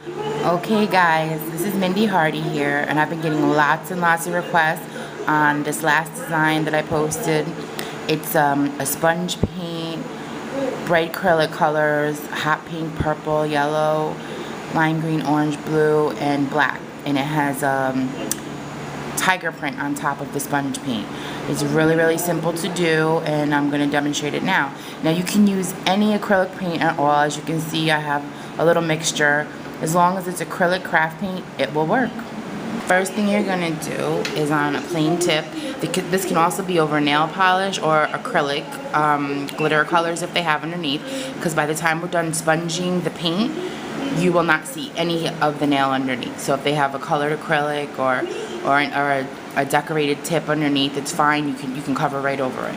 Okay guys, this is Mindy Hardy here, and I've been getting lots and lots of requests on this last design that I posted. It's a sponge paint, bright acrylic colors, hot pink, purple, yellow, lime green, orange, blue, and black. And it has tiger print on top of the sponge paint. It's really simple to do, and I'm going to demonstrate it now. Now you can use any acrylic paint at all. As you can see, I have a little mixture. As long as it's acrylic craft paint, it will work. First thing you're going to do is on a plain tip. This can also be over nail polish or acrylic glitter colors if they have underneath, because by the time we're done sponging the paint, you will not see any of the nail underneath. So if they have a colored acrylic or a decorated tip underneath, it's fine. You can cover right over it.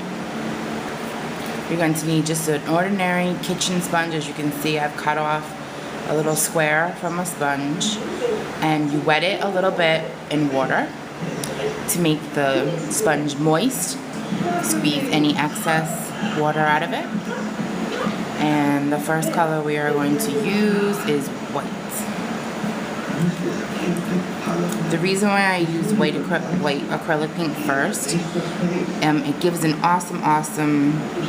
You're going to need just an ordinary kitchen sponge. As you can see, I've cut off a little square from a sponge, and you wet it a little bit in water to make the sponge moist. Squeeze any excess water out of it. And the first color we are going to use is white. The reason why I use white acrylic paint first, it gives an awesome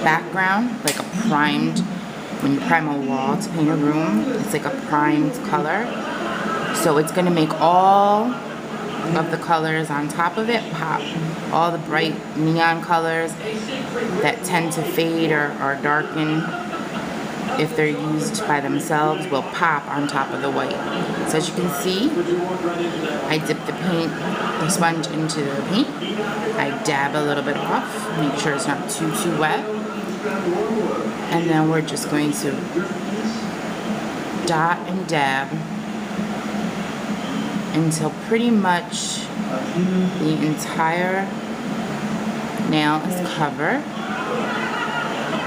background, like a primed, when you prime a wall to paint a room, it's like a primed color. So it's going to make all of the colors on top of it pop. All the bright neon colors that tend to fade or darken if they're used by themselves will pop on top of the white. So as you can see, I dip the sponge into the paint. I dab a little bit off, make sure it's not too wet. And then we're just going to dot and dab until pretty much the entire nail is covered.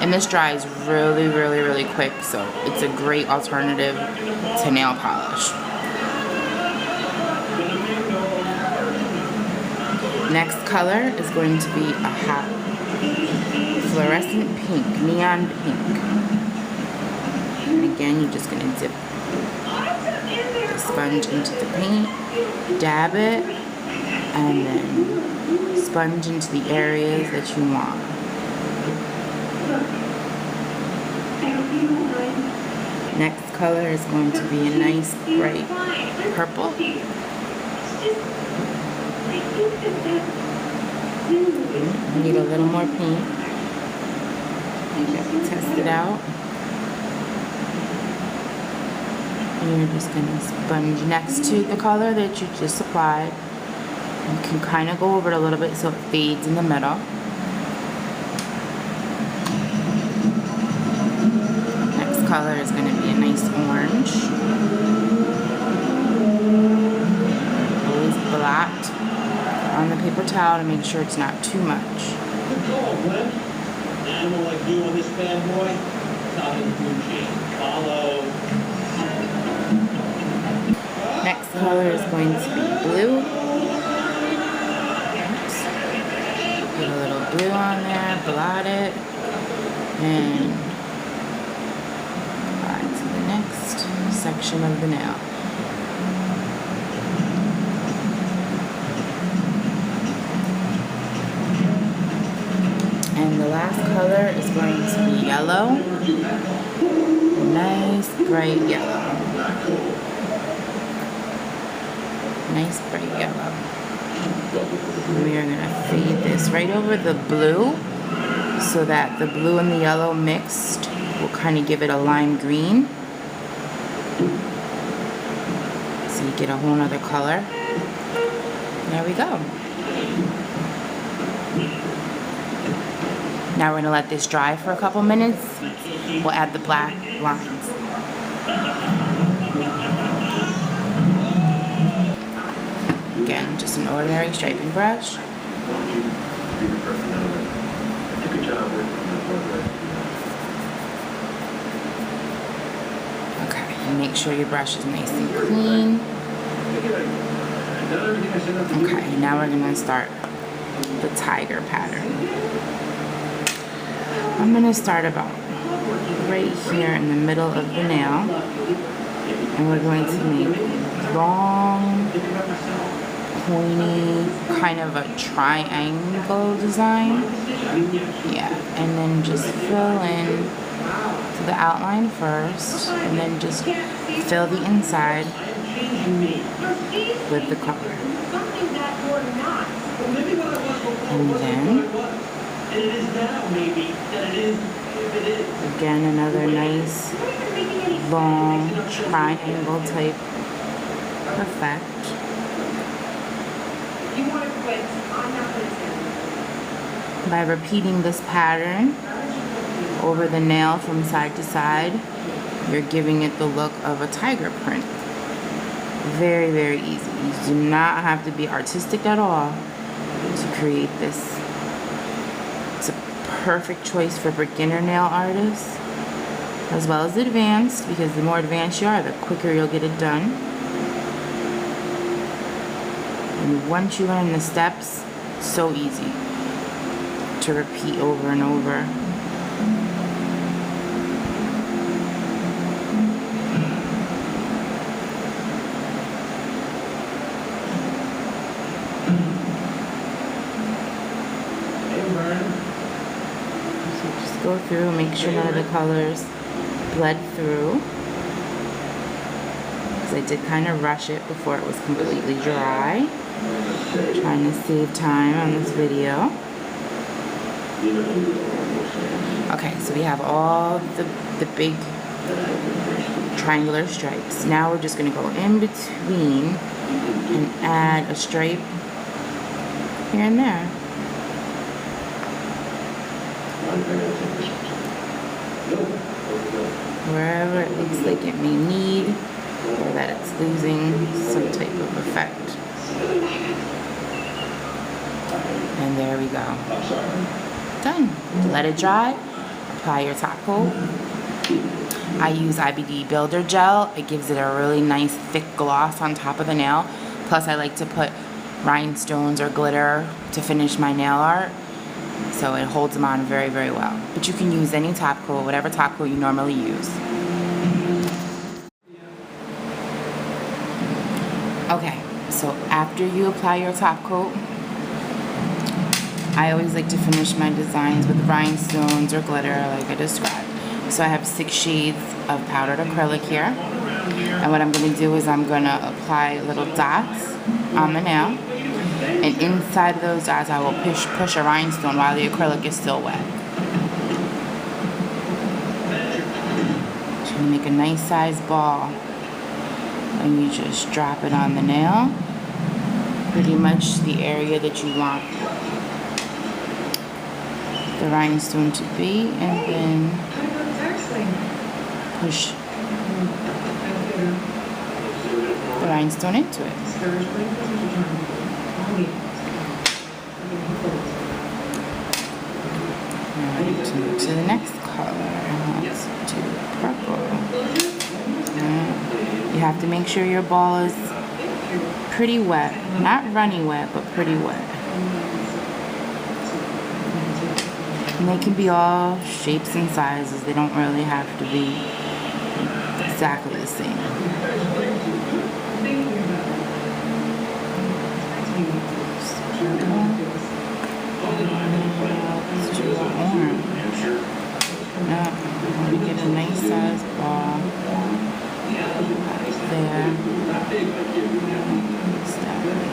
And this dries really quick, so it's a great alternative to nail polish. Next color is going to be a hot fluorescent pink, neon pink. And again, you're just going to dip the sponge into the paint, dab it, and then sponge into the areas that you want. Next color is going to be a nice bright purple. I need a little more paint. Test it out. And you're just going to sponge next to the color that you just applied. You can kind of go over it a little bit so it fades in the middle. Next color is going to be a nice orange. Always blot on the paper towel to make sure it's not too much. Animal like you on this fanboy, Tommy Gucci. Follow. Next color is going to be blue. Oops. Put a little blue on there, blot it, and on to the next section of the nail. And the last color is going to be yellow. Nice bright yellow. Nice bright yellow. We are going to fade this right over the blue so that the blue and the yellow mixed will kind of give it a lime green. So you get a whole nother color. There we go. Now we're going to let this dry for a couple minutes. We'll add the black lines. Again, just an ordinary striping brush. Okay, and make sure your brush is nice and clean. Okay, now we're going to start the tiger pattern. I'm going to start about right here in the middle of the nail. And we're going to make long, pointy, kind of a triangle design. Yeah, and then just fill in to the outline first, and then just fill the inside with the color. And then, again, another nice, long, triangle type effect. By repeating this pattern over the nail from side to side, you're giving it the look of a tiger print. Very, very easy. You do not have to be artistic at all to create this. It's a perfect choice for beginner nail artists, as well as advanced, because the more advanced you are, the quicker you'll get it done. And once you learn the steps, it's so easy to repeat over and over. So just go through and make sure none of the colors bled through, because I did kind of rush it before it was completely dry. Trying to save time on this video. Okay, so we have all the big triangular stripes. Now we're just going to go in between and add a stripe here and there. Wherever it looks like it may need, or that it's losing some type of effect. And there we go. Done. Let it dry. Apply your top coat. I use IBD Builder Gel. It gives it a really nice thick gloss on top of the nail. Plus I like to put rhinestones or glitter to finish my nail art. So it holds them on very, very well. But you can use any top coat, whatever top coat you normally use. Okay, so after you apply your top coat, I always like to finish my designs with rhinestones or glitter like I described. So I have 6 shades of powdered acrylic here. And what I'm going to do is I'm going to apply little dots on the nail. And inside of those dots I will push a rhinestone while the acrylic is still wet. So you make a nice sized ball. And you just drop it on the nail. Pretty much the area that you want the rhinestone to be, and then push the rhinestone into it. Alright, to the next color. Let's do purple. You have to make sure your ball is pretty wet. Not runny wet, but pretty wet. And they can be all shapes and sizes. They don't really have to be exactly the same. Let's do orange. Now, I'm going to get a nice size ball right there. Step right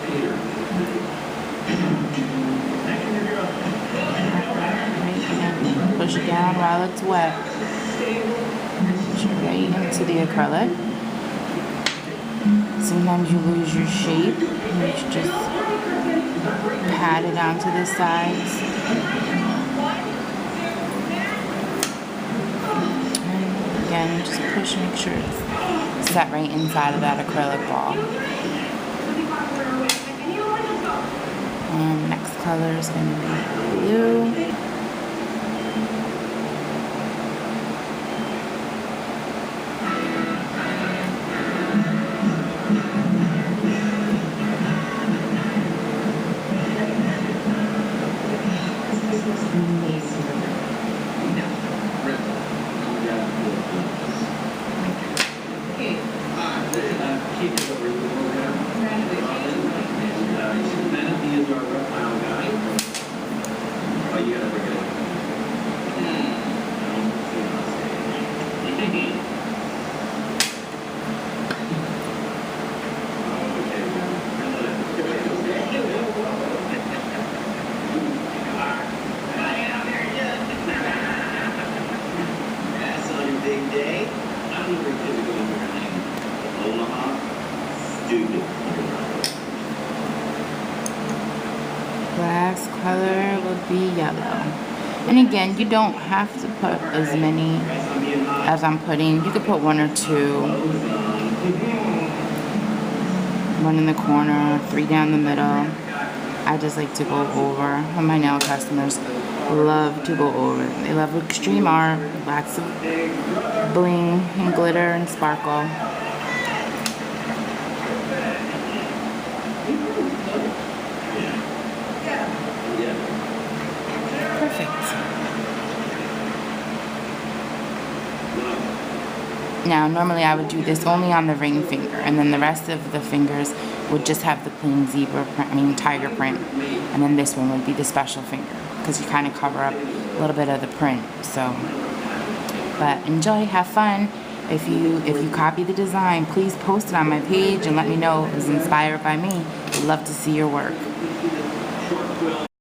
here. Push it down while it's wet. Push it right into the acrylic. Sometimes you lose your shape. You just pat it onto the sides. And again, just push, make sure it's set right inside of that acrylic ball. Next color is going to be blue. yellow. And again, you don't have to put as many as I'm putting. You could put 1 or 2. 1 in the corner, 3 down the middle. I just like to go over. And my nail customers love to go over. They love extreme art, lots of bling and glitter and sparkle. Perfect. Now, normally I would do this only on the ring finger, and then the rest of the fingers would just have the plain zebra print, tiger print, and then this one would be the special finger, because you kind of cover up a little bit of the print. So, but enjoy, have fun. If you copy the design, please post it on my page and let me know it was inspired by me. I'd love to see your work.